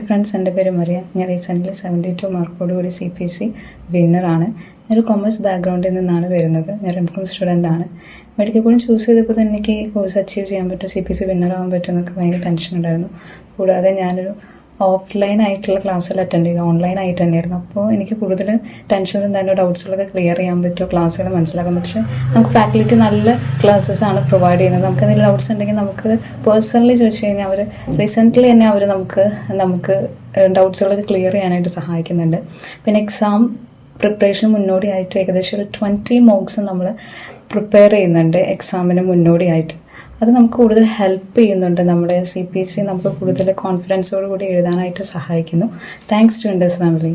Friends, എൻ്റെ പേര് മറിയ. ഞാൻ റീസെൻ്റ്ലി 72 മാർക്കോടുകൂടി CPC വിന്നറാണ്. ഞാനൊരു കൊമേഴ്സ് ബാക്ക്ഗ്രൗണ്ടിൽ നിന്നാണ് വരുന്നത്. ഞാൻ എംകോം സ്റ്റുഡൻ്റ് ആണ്. മെഡിക്കൽ കോഡിങ് ചൂസ് ചെയ്തപ്പോൾ തന്നെ എനിക്ക് ഈ കോഴ്സ് അച്ചീവ് ചെയ്യാൻ പറ്റും, CPC വിന്നറാകാൻ പറ്റും എന്നൊക്കെ ഭയങ്കര ടെൻഷൻ ഉണ്ടായിരുന്നു. കൂടാതെ ഞാനൊരു ഓഫ്ലൈൻ ആയിട്ടുള്ള ക്ലാസ്സിൽ അറ്റൻഡ് ചെയ്തു, ഓൺലൈൻ ആയിട്ട് തന്നെയായിരുന്നു. അപ്പോൾ എനിക്ക് കൂടുതൽ ടെൻഷൻസ് ഉണ്ടായിരുന്നു, ഡൗട്ട്സുകളൊക്കെ ക്ലിയർ ചെയ്യാൻ പറ്റുമോ, ക്ലാസ്സുകൾ മനസ്സിലാക്കാൻ പറ്റും. പക്ഷേ നമുക്ക് ഫാക്കൽറ്റി നല്ല ക്ലാസ്സസ് ആണ് പ്രൊവൈഡ് ചെയ്യുന്നത്. നമുക്ക് എന്തെങ്കിലും ഡൗട്ട്സ് ഉണ്ടെങ്കിൽ നമുക്ക് പേഴ്സണലി ചോദിച്ചു കഴിഞ്ഞാൽ അവർ റീസെൻ്റ്ലി തന്നെ അവർ നമുക്ക് ഡൗട്ട്സുകളൊക്കെ ക്ലിയർ ചെയ്യാനായിട്ട് സഹായിക്കുന്നുണ്ട്. പിന്നെ എക്സാം പ്രിപ്പറേഷൻ മുന്നോടിയായിട്ട് ഏകദേശം ഒരു 20 മോക്സ് നമ്മൾ പ്രിപ്പയർ ചെയ്യുന്നുണ്ട് എക്സാമിന് മുന്നോടിയായിട്ട്. അത് നമുക്ക് കൂടുതൽ ഹെൽപ്പ് ചെയ്യുന്നുണ്ട്. നമ്മുടെ CPC നമുക്ക് കൂടുതൽ കോൺഫിഡൻസോട് കൂടി എഴുതാനായിട്ട് സഹായിക്കുന്നു. Thanks to Indus family.